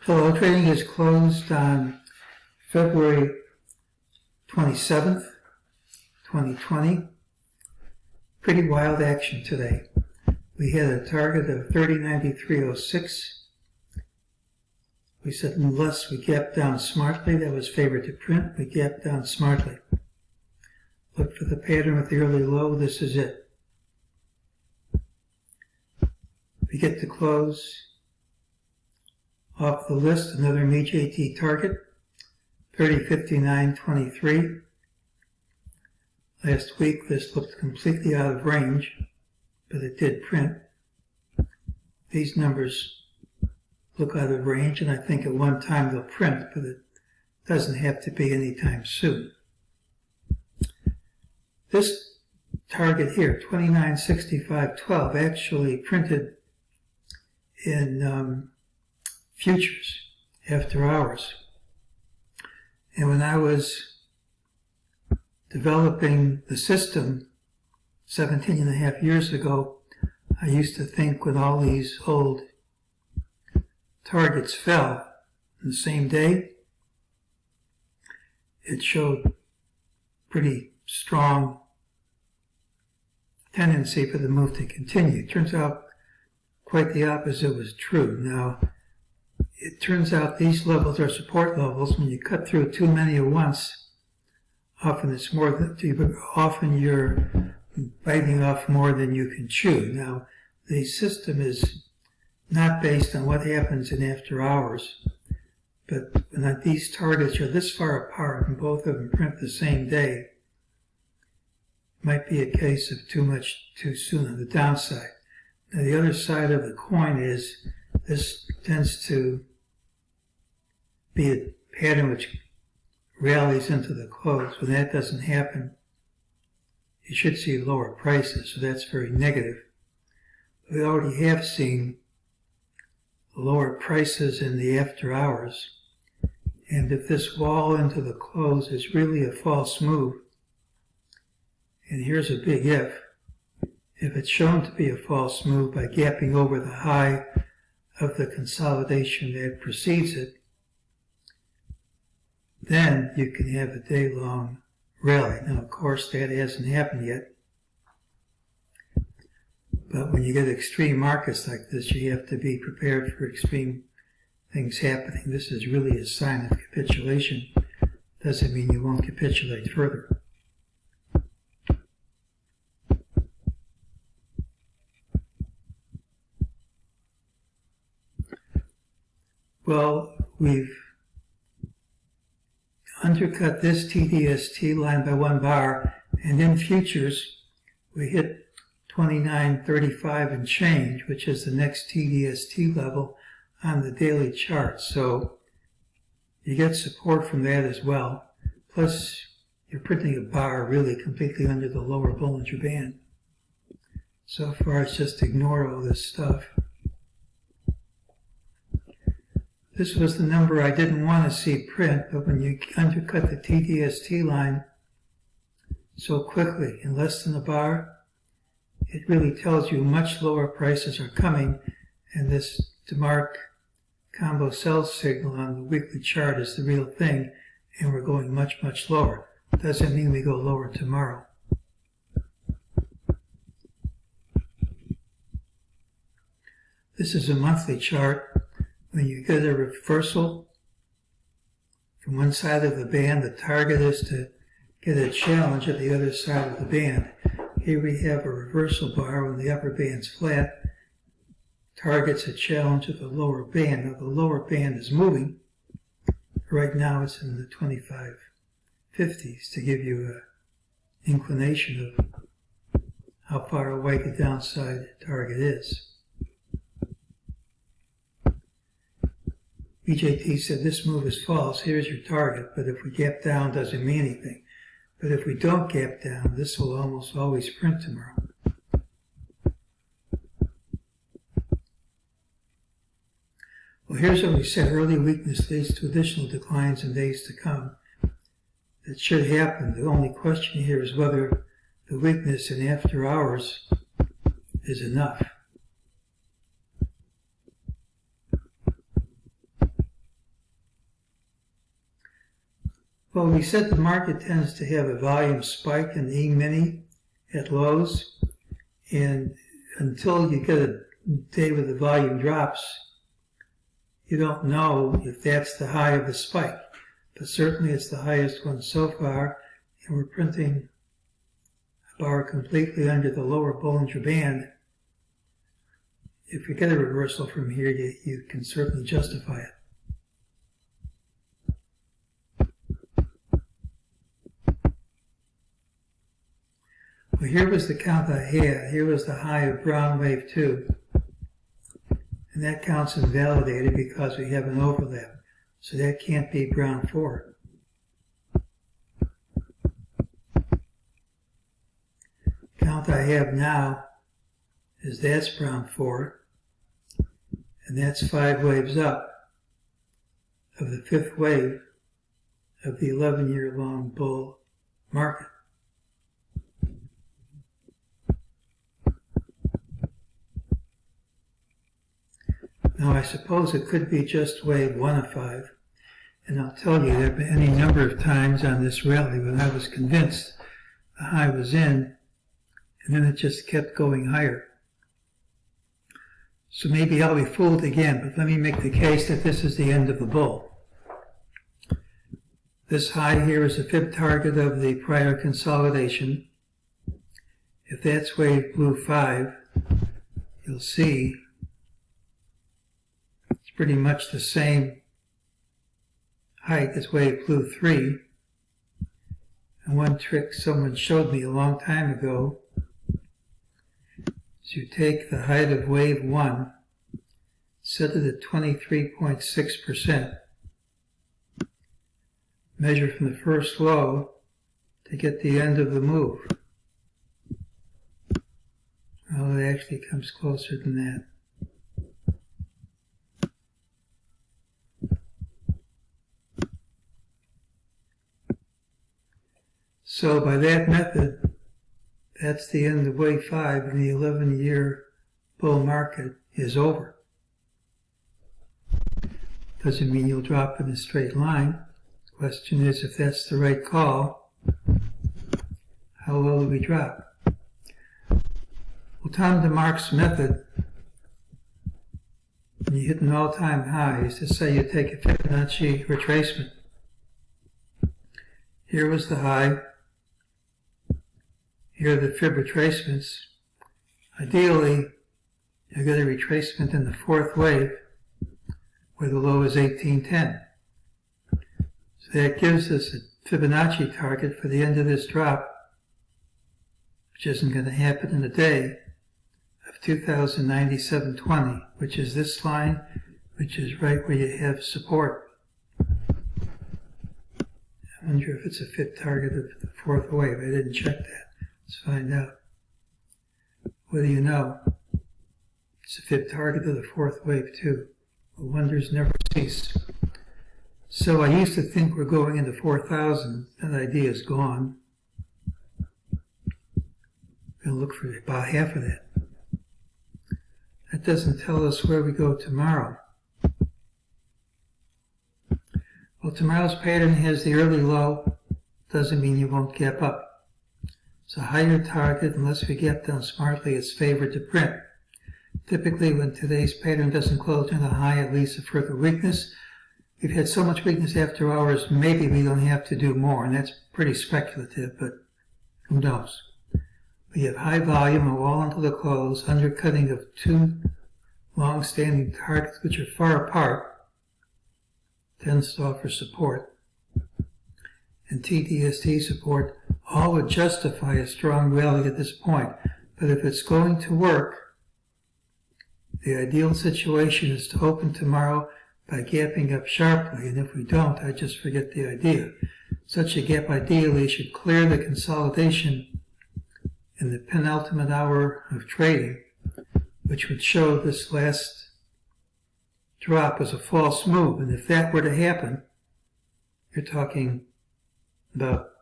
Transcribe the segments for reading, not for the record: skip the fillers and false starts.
Hello, trading is closed on February 27th, 2020. Pretty wild action today. We had a target of 30.9306. We said unless we gapped down smartly, that was favored to print, we gapped down smartly. Look for the pattern with the early low, this is it. We get to close off the list, another MEJT target, 30.5923. Last week this looked completely out of range, but it did print. These numbers look out of range, and I think at one time they'll print, but it doesn't have to be anytime soon. This target here, 29.6512, actually printed in futures after hours. And when I was developing the system 17 and a half years ago, I used to think when all these old targets fell on the same day, it showed pretty strong tendency for the move to continue. Turns out quite the opposite was true. Now, it turns out these levels are support levels. When you cut through too many at once, often it's more than, often you're biting off more than you can chew. Now, the system is not based on what happens in after hours, but when these targets are this far apart and both of them print the same day, it might be a case of too much too soon on the downside. Now, the other side of the coin is this tends to be a pattern which rallies into the close. When that doesn't happen, you should see lower prices, so that's very negative. We already have seen lower prices in the after hours, and if this wall into the close is really a false move, and here's a big if it's shown to be a false move by gapping over the high of the consolidation that precedes it, then you can have a day-long rally. Now, of course, that hasn't happened yet. But when you get extreme markets like this, you have to be prepared for extreme things happening. This is really a sign of capitulation. Doesn't mean you won't capitulate further. Well, we've undercut this TDST line by 1 bar, and in futures we hit 29.35 and change, which is the next TDST level on the daily chart. So you get support from that as well. Plus, you're printing a bar really completely under the lower Bollinger Band. So far, it's just ignore all this stuff. This was the number I didn't want to see print, but when you undercut the TDST line so quickly, in less than a bar, it really tells you much lower prices are coming, and this DeMark combo sell signal on the weekly chart is the real thing, and we're going much, much lower. Doesn't mean we go lower tomorrow. This is a monthly chart. When you get a reversal from one side of the band, the target is to get a challenge at the other side of the band. Here we have a reversal bar when the upper band's flat, targets a challenge at the lower band. Now the lower band is moving. Right now it's in the 25.50s to give you an inclination of how far away the downside target is. MEJT said this move is false, here's your target, but if we gap down, doesn't mean anything. But if we don't gap down, this will almost always print tomorrow. Well, here's what we said. Early weakness leads to additional declines in days to come. That should happen. The only question here is whether the weakness in after hours is enough. Well, we said the market tends to have a volume spike in E-mini at lows, and until you get a day where the volume drops, you don't know if that's the high of the spike. But certainly it's the highest one so far, and we're printing a bar completely under the lower Bollinger Band. If you get a reversal from here, you can certainly justify it. Well, here was the count I had. Here was the high of brown wave 2. And that count's invalidated because we have an overlap. So that can't be brown 4. Count I have now is that's brown 4. And that's 5 waves up of the 5th wave of the 11-year-long bull market. Now I suppose it could be just wave 1 of 5, and I'll tell you there have been any number of times on this rally when I was convinced the high was in, and then it just kept going higher. So maybe I'll be fooled again, but let me make the case that this is the end of the bull. This high here is a FEB target of the prior consolidation. If that's wave blue 5, you'll see pretty much the same height as wave blue 3. And one trick someone showed me a long time ago is you take the height of wave 1, set it at 23.6%, measure from the first low to get the end of the move. Well, it actually comes closer than that. So by that method, that's the end of wave 5, and the 11-year bull market is over. Doesn't mean you'll drop in a straight line. The question is, if that's the right call, how low do we drop? Well, Tom DeMark's method, when you hit an all-time high, is to say you take a Fibonacci retracement. Here was the high. Here are the fib retracements. Ideally, you get a retracement in the 4th wave, where the low is 1810. So that gives us a Fibonacci target for the end of this drop, which isn't going to happen in a day, of 2097.20, which is this line, which is right where you have support. I wonder if it's a FIB target of the 4th wave. I didn't check that. Let's find out. What do you know? It's a FIB target of the 4th wave too. Well, wonders never cease. So I used to think we're going into 4,000. That idea is gone. We'll look for about half of that. That doesn't tell us where we go tomorrow. Well, tomorrow's pattern has the early low. Doesn't mean you won't gap up. It's a higher target. Unless we gap down smartly, it's favored to print. Typically, when today's pattern doesn't close in a high, it leads to further weakness. We've had so much weakness after hours, maybe we don't have to do more, and that's pretty speculative, but who knows? We have high volume, a wall until the close, undercutting of 2 long-standing targets which are far apart, tends to offer support, and TDST support. All would justify a strong rally at this point, but if it's going to work, the ideal situation is to open tomorrow by gapping up sharply, and if we don't, I just forget the idea. Such a gap ideally should clear the consolidation in the penultimate hour of trading, which would show this last drop as a false move, and if that were to happen, you're talking about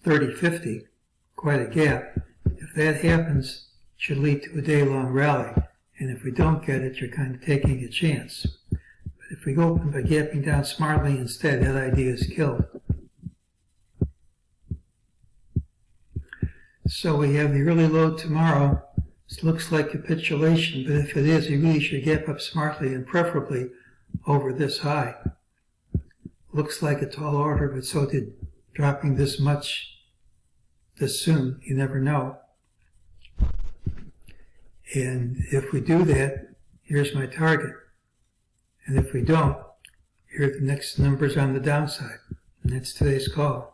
30-50, quite a gap. If that happens, it should lead to a day-long rally. And if we don't get it, you're kind of taking a chance. But if we go open by gapping down smartly instead, that idea is killed. So we have the early load tomorrow. This looks like capitulation, but if it is, you really should gap up smartly and preferably over this high. Looks like a tall order, but so did dropping this much this soon. You never know. And if we do that, here's my target. And if we don't, here are the next numbers on the downside. And that's today's call.